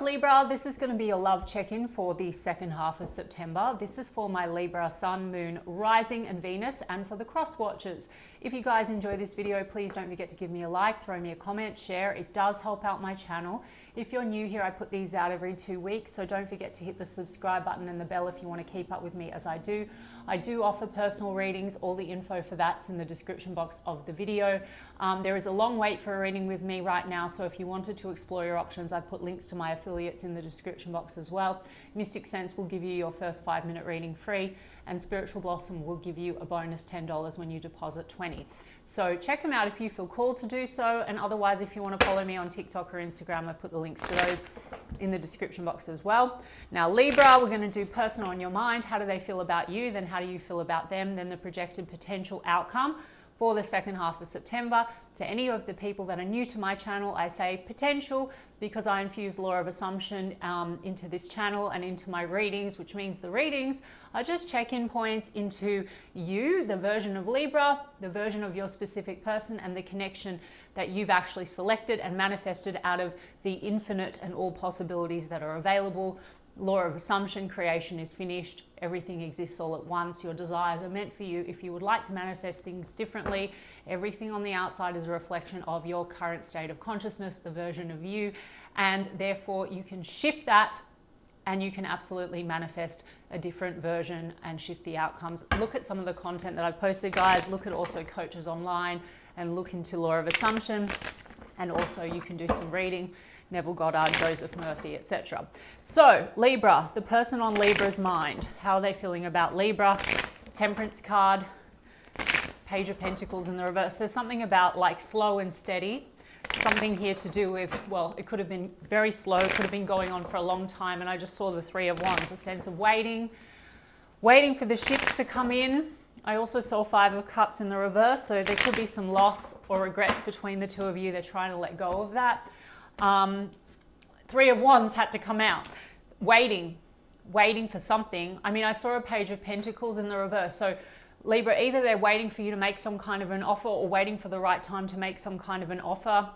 Libra? This is going to be a love check-in for the second half of September. This is for my Libra Sun, Moon, Rising and Venus, and for the cross watchers. If you guys enjoy this video, please don't forget to give me a like, throw me a comment, share. It does help out my channel. If you're new here, I put these out every 2 weeks, so don't forget to hit the subscribe button and the bell if you want to keep up with me as I do. I do offer personal readings. All the info for that's in the description box of the video. There is a long wait for a reading with me right now, so if you wanted to explore your options, I've put links to my affiliates in the description box as well. Mystic Sense will give you your first 5-minute reading free, and Spiritual Blossom will give you a bonus $10 when you deposit $20. So check them out if you feel called to do so, and otherwise if you want to follow me on TikTok or Instagram, I put the links to those in the description box as well. Now Libra, we're going to do personal on your mind. How do they feel about you? Then how do you feel about them? Then the projected potential outcome for the second half of September. To any of the people that are new to my channel, I say potential because I infuse law of assumption into this channel and into my readings, which means the readings are just check-in points into you, the version of Libra, the version of your specific person, and the connection that you've actually selected and manifested out of the infinite and all possibilities that are available. Law of assumption, creation is finished. Everything exists all at once. Your desires are meant for you. If you would like to manifest things differently, everything on the outside is a reflection of your current state of consciousness, the version of you, and therefore you can shift that and you can absolutely manifest a different version and shift the outcomes. Look at some of the content that I've posted, guys. Look at also coaches online and look into law of assumption, and also you can do some reading. Neville Goddard, Joseph Murphy, etc. So Libra, the person on Libra's mind, how are they feeling about Libra? Temperance card, Page of Pentacles in the reverse. There's something about like slow and steady, something here to do with, well, it could have been very slow, it could have been going on for a long time, and I just saw the Three of Wands, a sense of waiting for the ships to come in. I also saw Five of Cups in the reverse, so there could be some loss or regrets between the two of you. They're trying to let go of that. Three of Wands had to come out. Waiting for something. I mean, I saw a Page of Pentacles in the reverse. So Libra, either they're waiting for you to make some kind of an offer or waiting for the right time to make some kind of an offer.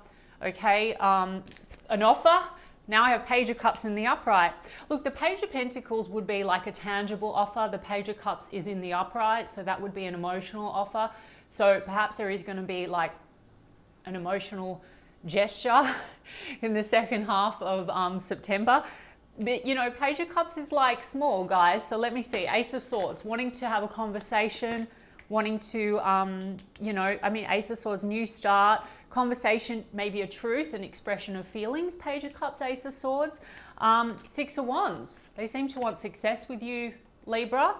Okay, an offer. Now I have Page of Cups in the upright. Look, the Page of Pentacles would be like a tangible offer. The Page of Cups is in the upright, so that would be an emotional offer. So perhaps there is going to be like an emotional gesture in the second half of September. But you know, Page of Cups is like small, guys. So let me see. Ace of Swords, wanting to have a conversation, wanting to, you know, I mean, Ace of Swords, new start, conversation, maybe a truth, an expression of feelings. Page of Cups, Ace of Swords. Six of Wands, they seem to want success with you, Libra.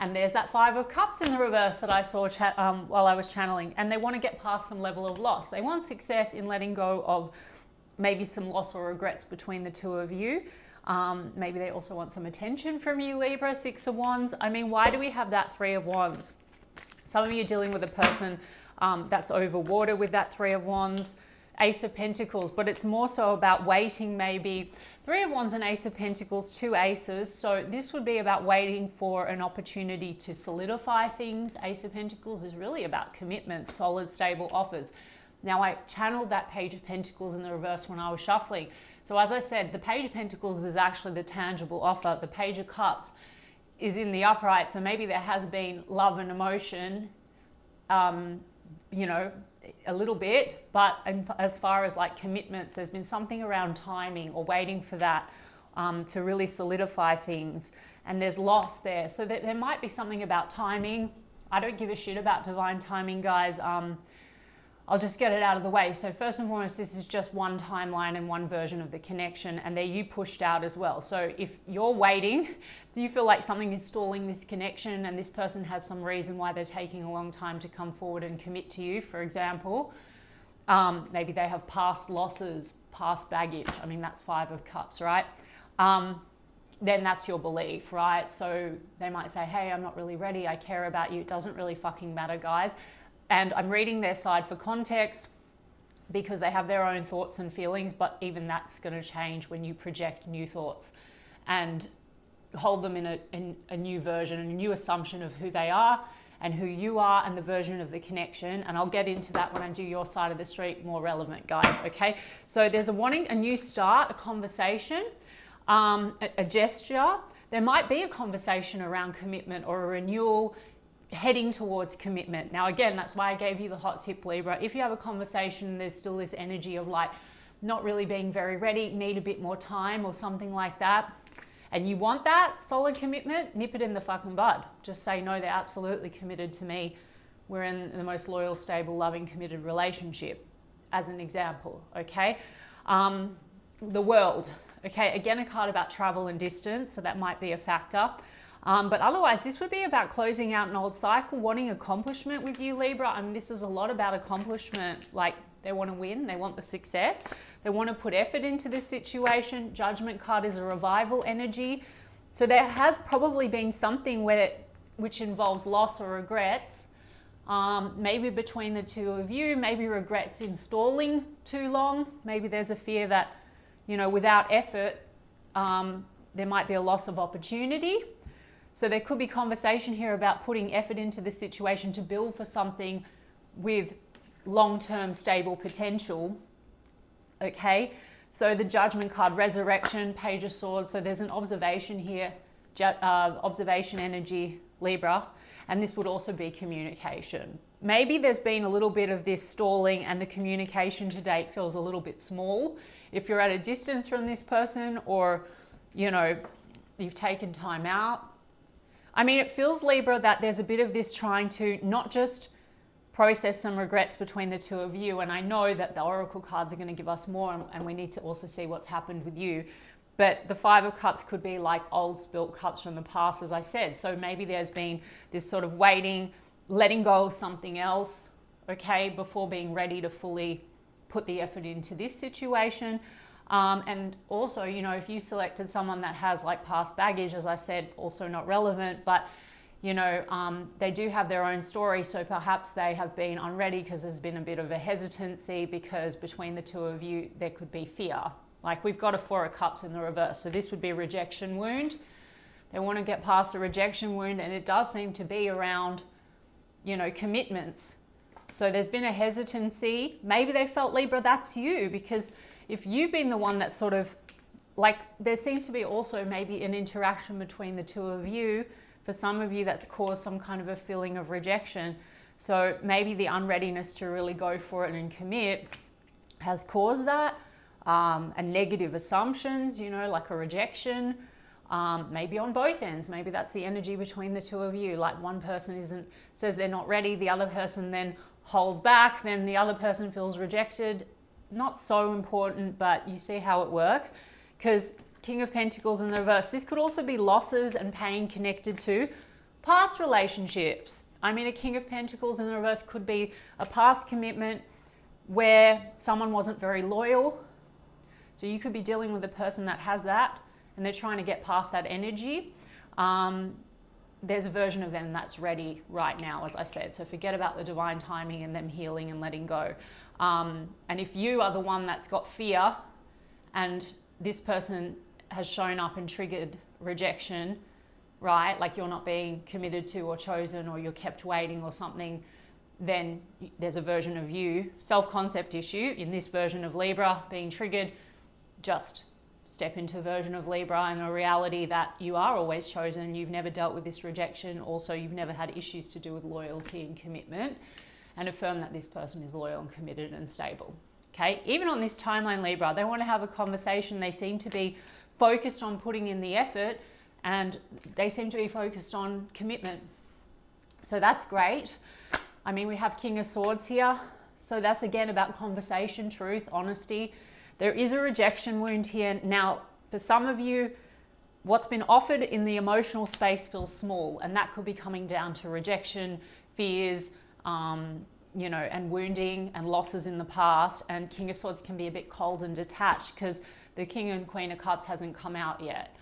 And there's that Five of Cups in the reverse that I saw while I was channeling. And they want to get past some level of loss. They want success in letting go of maybe some loss or regrets between the two of you. Maybe they also want some attention from you, Libra. Six of Wands. I mean, why do we have that Three of Wands? Some of you are dealing with a person that's over water with that Three of Wands. Ace of Pentacles, but it's more so about waiting maybe. Three of Wands and Ace of Pentacles, two aces. So this would be about waiting for an opportunity to solidify things. Ace of Pentacles is really about commitment, solid, stable offers. Now I channeled that Page of Pentacles in the reverse when I was shuffling. So as I said, the Page of Pentacles is actually the tangible offer. The Page of Cups is in the upright. So maybe there has been love and emotion, you know, a little bit, but as far as like commitments, there's been something around timing or waiting for that to really solidify things, and there's loss there. So there might be something about timing. I don't give a shit about divine timing, guys. I'll just get it out of the way. So first and foremost, this is just one timeline and one version of the connection, and there you pushed out as well. So if you're waiting, do you feel like something is stalling this connection and this person has some reason why they're taking a long time to come forward and commit to you, for example? Maybe they have past losses, past baggage. I mean, that's Five of Cups, right? Then that's your belief, right? So they might say, hey, I'm not really ready. I care about you. It doesn't really fucking matter, guys. And I'm reading their side for context because they have their own thoughts and feelings, but even that's going to change when you project new thoughts and hold them in a new version, a new assumption of who they are, and who you are and the version of the connection. And I'll get into that when I do your side of the street, more relevant, guys, okay? So there's a wanting a new start, a conversation, a gesture. There might be a conversation around commitment or a renewal heading towards commitment. Now, again, that's why I gave you the hot tip, Libra. If you have a conversation, there's still this energy of like not really being very ready, need a bit more time or something like that, and you want that solid commitment, nip it in the fucking bud. Just say, no, they're absolutely committed to me. We're in the most loyal, stable, loving, committed relationship, as an example, okay? The world, okay? Again, a card about travel and distance, so that might be a factor. But otherwise, this would be about closing out an old cycle, wanting accomplishment with you, Libra. I mean, this is a lot about accomplishment. Like, they want to win, they want the success, they want to put effort into this situation. Judgment card is a revival energy. So there has probably been something which involves loss or regrets, maybe between the two of you, maybe regrets in stalling too long. Maybe there's a fear that, you know, without effort, there might be a loss of opportunity. So there could be conversation here about putting effort into the situation to build for something with long-term stable potential, okay? So the Judgment card, resurrection, Page of Swords. So there's an observation here, observation energy, Libra, and this would also be communication. Maybe there's been a little bit of this stalling and the communication to date feels a little bit small. If you're at a distance from this person, or, you know, you've taken time out. I mean, it feels, Libra, that there's a bit of this trying to not just process some regrets between the two of you. And I know that the Oracle cards are going to give us more, and we need to also see what's happened with you. But the Five of Cups could be like old spilt cups from the past, as I said. So maybe there's been this sort of waiting, letting go of something else, okay, before being ready to fully put the effort into this situation. And also, you know, if you selected someone that has like past baggage, as I said, also not relevant, but, you know, they do have their own story. So perhaps they have been unready because there's been a bit of a hesitancy, because between the two of you, there could be fear. Like, we've got a Four of Cups in the reverse. So this would be a rejection wound. They want to get past the rejection wound, and it does seem to be around, you know, commitments. So there's been a hesitancy. Maybe they felt, Libra, that's you, because if you've been the one that sort of, like, there seems to be also maybe an interaction between the two of you. For some of you, that's caused some kind of a feeling of rejection. So maybe the unreadiness to really go for it and commit has caused that. And negative assumptions, you know, like a rejection, maybe on both ends. Maybe that's the energy between the two of you. Like, one person says they're not ready, the other person then holds back, then the other person feels rejected. Not so important, but you see how it works. Because King of Pentacles in the reverse, this could also be losses and pain connected to past relationships. I mean, a King of Pentacles in the reverse could be a past commitment where someone wasn't very loyal. So you could be dealing with a person that has that, and they're trying to get past that energy. There's a version of them that's ready right now, as I said. So forget about the divine timing and them healing and letting go. And if you are the one that's got fear, and this person has shown up and triggered rejection, right? Like, you're not being committed to or chosen, or you're kept waiting or something, then there's a version of you, self-concept issue, in this version of Libra being triggered. Just step into a version of Libra and a reality that you are always chosen. You've never dealt with this rejection. Also, you've never had issues to do with loyalty and commitment, and affirm that this person is loyal and committed and stable. Okay, even on this timeline, Libra, they want to have a conversation. They seem to be focused on putting in the effort, and they seem to be focused on commitment. So that's great. I mean, we have King of Swords here. So that's again about conversation, truth, honesty. There is a rejection wound here. Now, for some of you, what's been offered in the emotional space feels small, and that could be coming down to rejection, fears, you know, and wounding and losses in the past. And King of Swords can be a bit cold and detached because the King and Queen of Cups hasn't come out yet.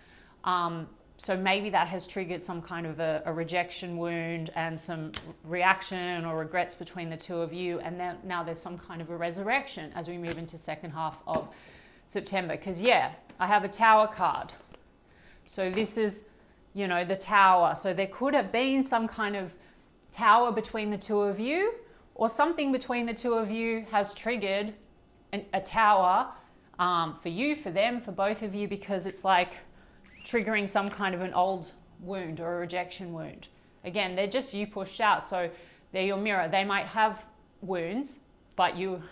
So maybe that has triggered some kind of a rejection wound and some reaction or regrets between the two of you. And then now there's some kind of a resurrection as we move into second half of September. Because, yeah, I have a Tower card. So this is, you know, the Tower. So there could have been some kind of Tower between the two of you, or something between the two of you has triggered a tower for you, for them, for both of you, because it's like triggering some kind of an old wound or a rejection wound. Again, they're just you pushed out, so they're your mirror. They might have wounds, but you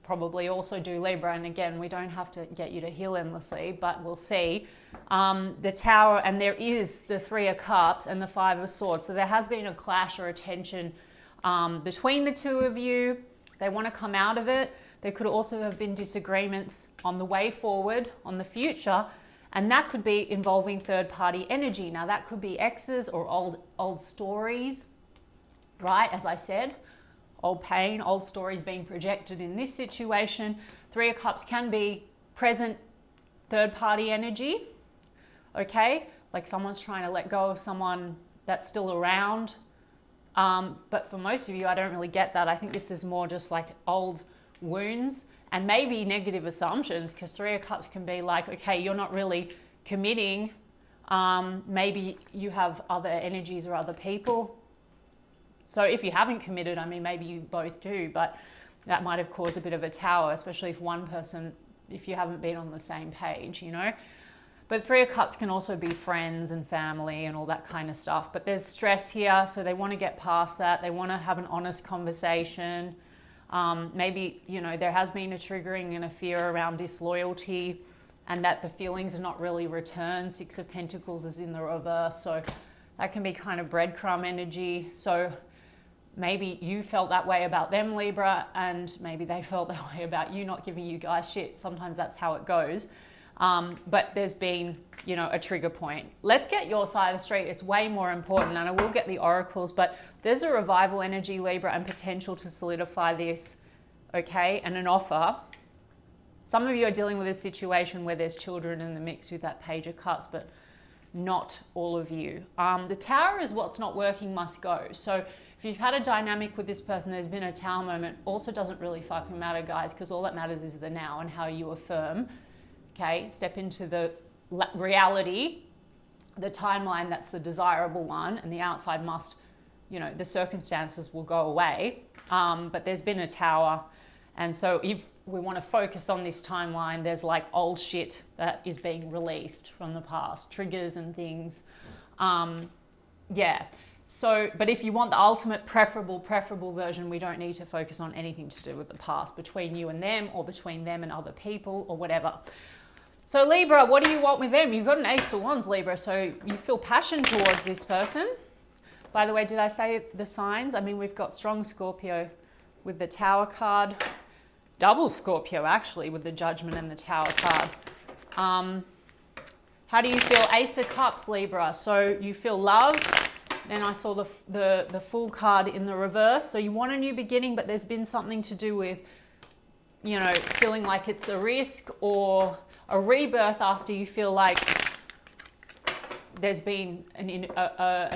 probably also do, Libra. And again, we don't have to get you to heal endlessly, but we'll see. The Tower, and there is the Three of Cups and the Five of Swords. So there has been a clash or a tension between the two of you. They want to come out of it. There could also have been disagreements on the way forward, on the future, and that could be involving third-party energy. Now, that could be exes or old stories, right? As I said, old pain, old stories being projected in this situation. Three of Cups can be present third-party energy, okay? Like someone's trying to let go of someone that's still around. But for most of you, I don't really get that. I think this is more just like old wounds and maybe negative assumptions, because Three of Cups can be like, okay, you're not really committing. Maybe you have other energies or other people. So if you haven't committed, I mean, maybe you both do, but that might have caused a bit of a tower, especially if one person, if you haven't been on the same page, you know. But Three of Cups can also be friends and family and all that kind of stuff. But there's stress here, so they want to get past that. They want to have an honest conversation. Maybe, you know, there has been a triggering and a fear around disloyalty, and that the feelings are not really returned. Six of Pentacles is in the reverse, so that can be kind of breadcrumb energy. So maybe you felt that way about them, Libra, and maybe they felt that way about you, not giving you guys shit. Sometimes that's how it goes. But there's been, you know, a trigger point. Let's get your side of the street. It's way more important, and I will get the oracles, but there's a revival energy, Libra, and potential to solidify this, okay, and an offer. Some of you are dealing with a situation where there's children in the mix with that Page of Cups, but not all of you. The Tower is what's not working must go. So if you've had a dynamic with this person, there's been a Tower moment, also doesn't really fucking matter, guys, because all that matters is the now and how you affirm. Okay, step into the reality, the timeline that's the desirable one, and the outside must, you know, the circumstances will go away. But there's been a Tower. And so if we want to focus on this timeline, there's like old shit that is being released from the past, triggers and things. Yeah. So, but if you want the ultimate preferable version, we don't need to focus on anything to do with the past between you and them, or between them and other people, or whatever. So Libra, what do you want with them? You've got an Ace of Wands, Libra, so you feel passion towards this person. By the way, did I say the signs? I mean, we've got strong Scorpio with the Tower card, double Scorpio actually with the Judgment and the Tower card. How do you feel? Ace of Cups, Libra. So you feel love. Then I saw the Fool card in the reverse. So you want a new beginning, but there's been something to do with, you know, feeling like it's a risk or a rebirth after you feel like there's been an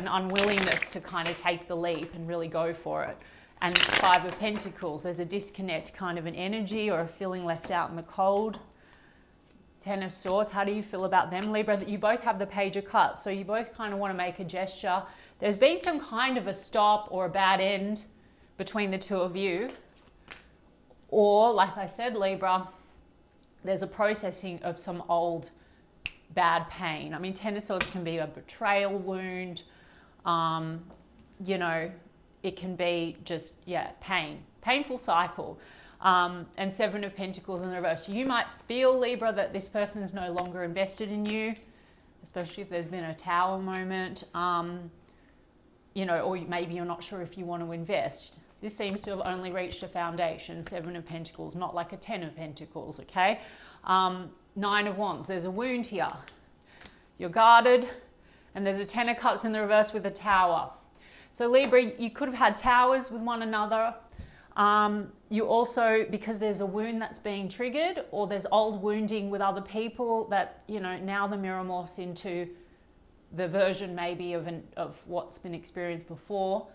unwillingness to kind of take the leap and really go for it. And Five of Pentacles, there's a disconnect, kind of an energy or a feeling left out in the cold. Ten of Swords, how do you feel about them, Libra? That you both have the Page of Cups, so you both kind of want to make a gesture. There's been some kind of a stop or a bad end between the two of you. Or, like I said, Libra, there's a processing of some old bad pain. I mean, Ten of Swords can be a betrayal wound. You know, it can be just, yeah, painful cycle. And Seven of Pentacles in the reverse. You might feel, Libra, that this person is no longer invested in you, especially if there's been a Tower moment. You know, or maybe you're not sure if you want to invest. This seems to have only reached a foundation, Seven of Pentacles, not like a Ten of Pentacles, okay? Nine of Wands, there's a wound here. You're guarded, and there's a Ten of Cups in the reverse with a Tower. So Libra, you could have had towers with one another. You also, because there's a wound that's being triggered, or there's old wounding with other people that, you know, now the mirror morphs into the version maybe of what's been experienced before.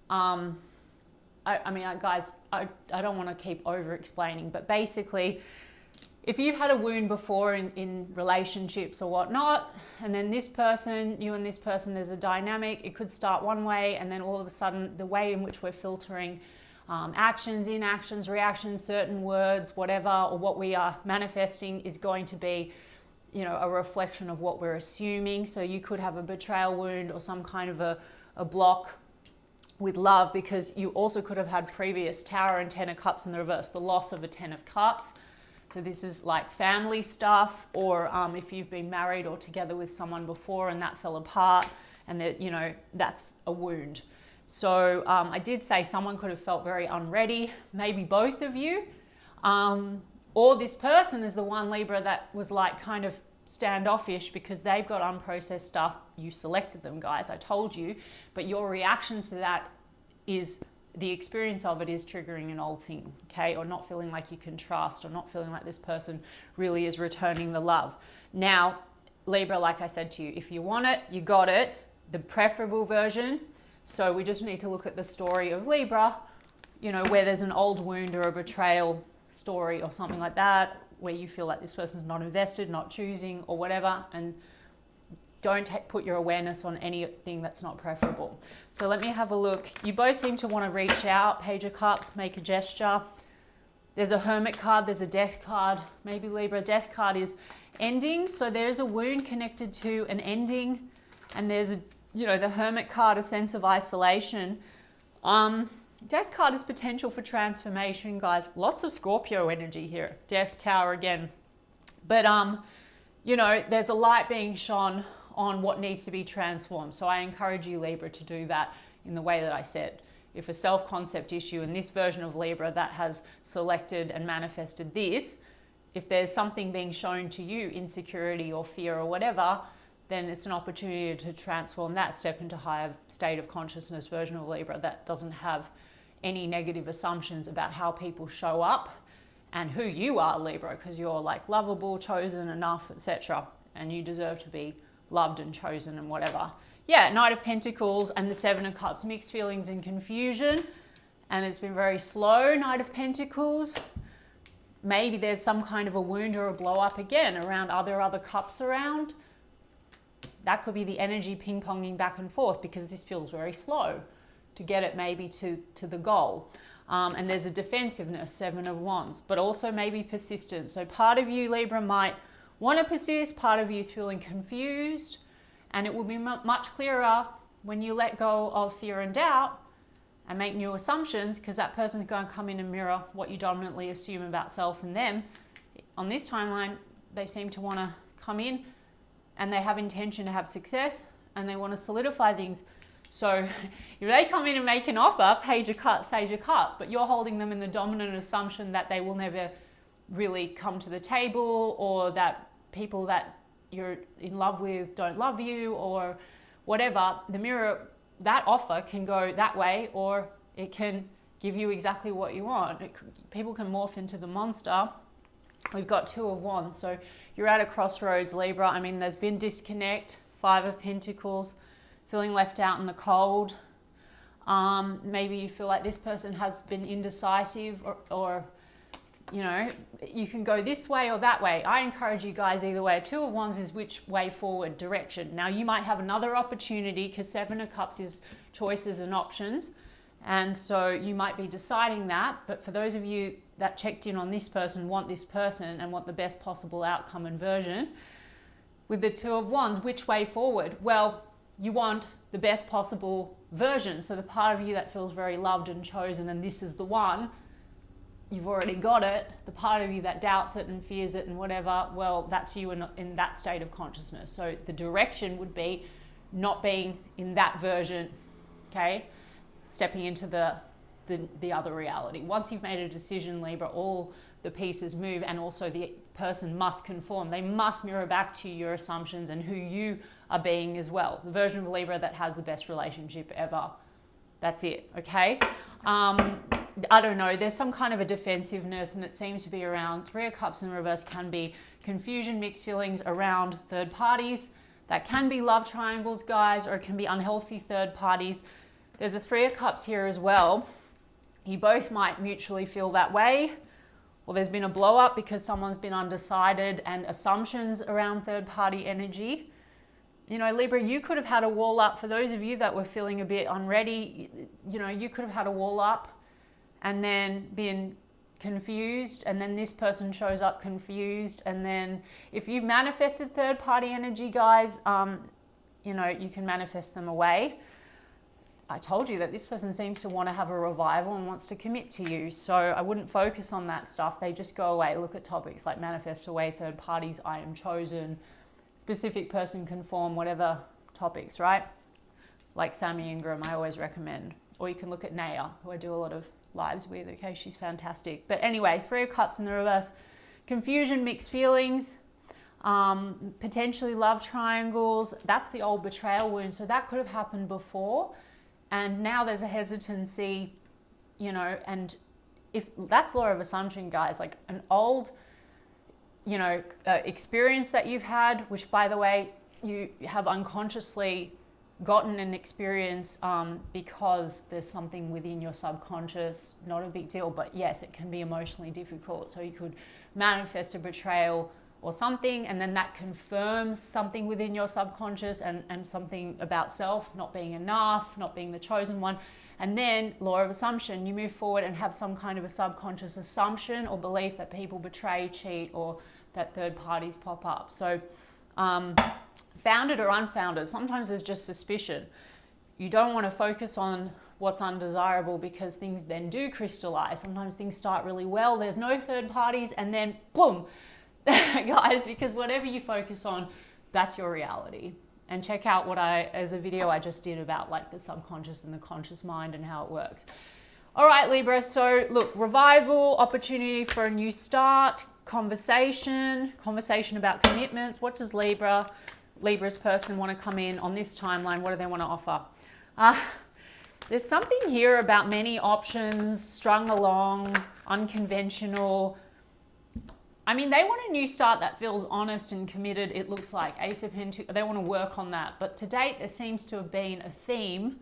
I mean, guys, I don't want to keep over explaining, but basically if you've had a wound before in relationships or whatnot, and then this person, you and this person, there's a dynamic, it could start one way, and then all of a sudden the way in which we're filtering actions, inactions, reactions, certain words, whatever, or what we are manifesting is going to be, you know, a reflection of what we're assuming. So you could have a betrayal wound or some kind of a block with love, because you also could have had previous Tower and Ten of Cups in the reverse, the loss of a Ten of Cups. So this is like family stuff, or if you've been married or together with someone before and that fell apart, and that, you know, that's a wound. So I did say someone could have felt very unready, maybe both of you, or this person is the one, Libra, that was like kind of standoffish because they've got unprocessed stuff. You selected them, guys, I told you, but your reactions to that is, the experience of it is triggering an old thing, okay? Or not feeling like you can trust, or not feeling like this person really is returning the love. Now, Libra, like I said to you, if you want it, you got it, the preferable version. So we just need to look at the story of Libra, you know, where there's an old wound or a betrayal story or something like that, where you feel like this person's not invested, not choosing or whatever, and don't put your awareness on anything that's not preferable. So let me have a look. You both seem to want to reach out. Page of Cups, make a gesture. There's a Hermit card, there's a Death card. Maybe Libra, Death card is ending. So there's a wound connected to an ending. And there's a, you know, the Hermit card, a sense of isolation. Death card is potential for transformation, guys. Lots of Scorpio energy here. Death, Tower again. But, you know, there's a light being shone on what needs to be transformed. So I encourage you, Libra, to do that in the way that I said. If a self-concept issue in this version of Libra that has selected and manifested this, if there's something being shown to you, insecurity or fear or whatever, then it's an opportunity to transform that, step into higher state of consciousness version of Libra that doesn't have any negative assumptions about how people show up and who you are, Libra, because you're like lovable, chosen, enough, etc. And you deserve to be loved and chosen and whatever. Yeah, Knight of Pentacles and the Seven of Cups, mixed feelings and confusion. And it's been very slow, Knight of Pentacles. Maybe there's some kind of a wound or a blow up again around other cups around. That could be the energy ping-ponging back and forth, because this feels very slow to get it maybe to the goal. And there's a defensiveness, Seven of Wands, but also maybe persistence. So part of you, Libra, might want to persist, part of you is feeling confused, and it will be much clearer when you let go of fear and doubt and make new assumptions, because that person's going to come in and mirror what you dominantly assume about self and them. On this timeline, they seem to want to come in and they have intention to have success and they want to solidify things. So if they come in and make an offer, Page of Cups, Sage of Cups, but you're holding them in the dominant assumption that they will never really come to the table, or that people that you're in love with don't love you or whatever, the mirror, that offer can go that way, or it can give you exactly what you want. People can morph into the monster. We've got Two of Wands. So you're at a crossroads, Libra. I mean, there's been disconnect, Five of Pentacles, feeling left out in the cold. Maybe you feel like this person has been indecisive, or you know, you can go this way or that way. I encourage you guys either way. Two of Wands is which way forward, direction. Now you might have another opportunity, because Seven of Cups is choices and options. And so you might be deciding that. But for those of you that checked in on this person, want this person and want the best possible outcome and version, with the Two of Wands, which way forward? Well, you want the best possible version. So the part of you that feels very loved and chosen and this is the one, you've already got it. The part of you that doubts it and fears it and whatever, well, that's you in that state of consciousness. So the direction would be not being in that version, okay? Stepping into the other reality. Once you've made a decision, Libra, all the pieces move, and also the person must conform. They must mirror back to your assumptions and who you are being as well. The version of Libra that has the best relationship ever. That's it, okay? I don't know, there's some kind of a defensiveness, and it seems to be around Three of Cups in reverse. Can be confusion, mixed feelings around third parties. That can be love triangles, guys, or it can be unhealthy third parties. There's a Three of Cups here as well. You both might mutually feel that way, or there's been a blow up because someone's been undecided, and assumptions around third party energy. You know, Libra, you could have had a wall up. For those of you that were feeling a bit unready, you know, you could have had a wall up and then been confused, and then this person shows up confused. And then if you've manifested third party energy, guys, you know, you can manifest them away. I told you that this person seems to want to have a revival and wants to commit to you. So I wouldn't focus on that stuff. They just go away. Look at topics like manifest away, third parties, I am chosen, specific person conform, whatever topics, right? Like Sammy Ingram, I always recommend. Or you can look at Naya, who I do a lot of lives with. Okay, she's fantastic. But anyway, 3 of Cups in the reverse. Confusion, mixed feelings, potentially love triangles. That's the old betrayal wound. So that could have happened before. And now there's a hesitancy, you know, and if that's law of assumption, guys, like an old, you know, experience that you've had, which by the way, you have unconsciously gotten an experience because there's something within your subconscious, not a big deal, but yes, it can be emotionally difficult. So you could manifest a betrayal or something, and then that confirms something within your subconscious and something about self, not being enough, not being the chosen one. And then law of assumption, you move forward and have some kind of a subconscious assumption or belief that people betray, cheat, or that third parties pop up. So founded or unfounded, sometimes there's just suspicion. You don't want to focus on what's undesirable because things then do crystallize. Sometimes things start really well, there's no third parties, and then boom, guys, because whatever you focus on, that's your reality. And check out what as a video I just did about like the subconscious and the conscious mind and how it works. All right, Libra, so look, revival, opportunity for a new start, conversation about commitments. What does Libra's person want to come in on this timeline? What do they want to offer? There's something here about many options, strung along, unconventional. I mean, they want a new start that feels honest and committed, it looks like. Ace of Pentacles, they want to work on that. But to date, there seems to have been a theme,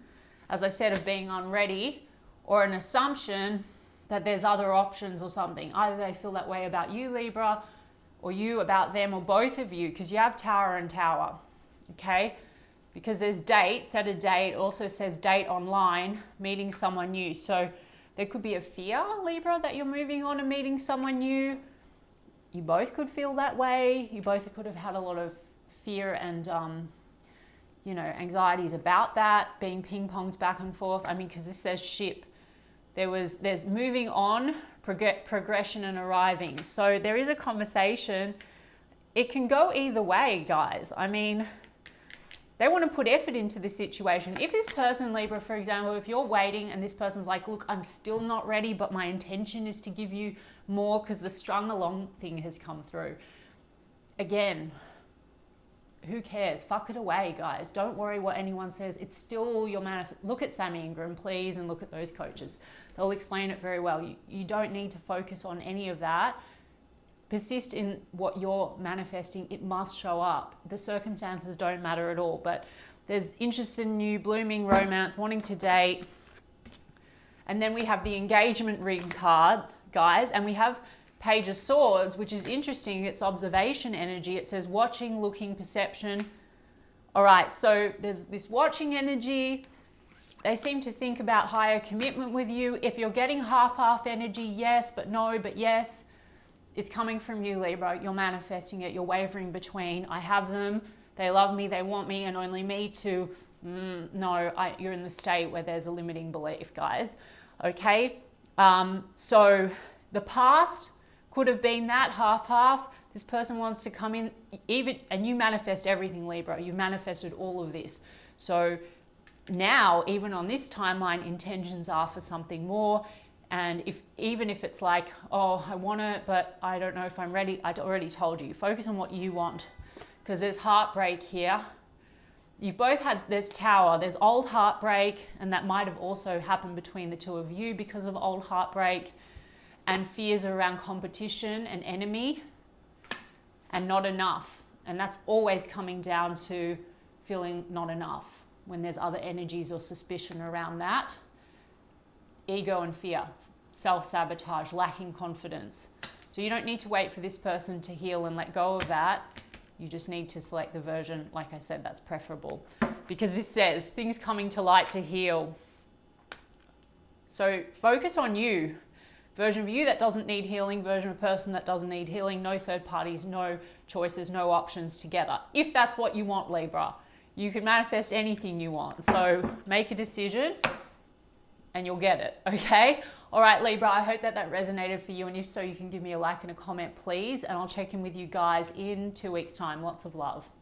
as I said, of being unready, or an assumption that there's other options or something. Either they feel that way about you, Libra, or you about them, or both of you, because you have Tower and Tower, okay? Because there's date, set a date, also says date online, meeting someone new. So there could be a fear, Libra, that you're moving on and meeting someone new. You both could feel that way. You both could have had a lot of fear and, you know, anxieties about that, being ping-ponged back and forth. I mean, because this says ship. There's moving on, progression and arriving. So there is a conversation. It can go either way, guys. I mean, they want to put effort into this situation. If this person, Libra, for example, if you're waiting and this person's like, look, I'm still not ready, but my intention is to give you more because the strung along thing has come through. Again, who cares? Fuck it away, guys. Don't worry what anyone says. It's still your Look at Sammy Ingram, please, and look at those coaches. They'll explain it very well. You don't need to focus on any of that. Persist in what you're manifesting. It must show up. The circumstances don't matter at all, but there's interest in new, blooming romance, wanting to date. And then we have the engagement ring card, guys, and we have Page of Swords, which is interesting. It's observation energy. It says watching, looking, perception. All right, so there's this watching energy. They seem to think about higher commitment with you. If you're getting half-half energy, yes, but no, but yes. It's coming from you, Libra. You're manifesting it. You're wavering between, I have them, they love me, they want me, and only me, to, no, you're in the state where there's a limiting belief, guys. Okay? So the past could have been that half-half. This person wants to come in, and you manifest everything, Libra. You've manifested all of this. So now, even on this timeline, intentions are for something more. And even if it's like, oh, I want it, but I don't know if I'm ready, I already told you, focus on what you want, because there's heartbreak here. You've both had, there's Tower, there's old heartbreak, and that might have also happened between the two of you because of old heartbreak, and fears around competition and enemy, and not enough. And that's always coming down to feeling not enough when there's other energies or suspicion around that. Ego and fear, self-sabotage, lacking confidence. So you don't need to wait for this person to heal and let go of that. You just need to select the version, like I said, that's preferable. Because this says things coming to light to heal. So focus on you. Version of you that doesn't need healing, version of person that doesn't need healing, no third parties, no choices, no options together. If that's what you want, Libra, you can manifest anything you want. So make a decision and you'll get it, okay? All right, Libra, I hope that resonated for you. And if so, you can give me a like and a comment, please. And I'll check in with you guys in 2 weeks' time. Lots of love.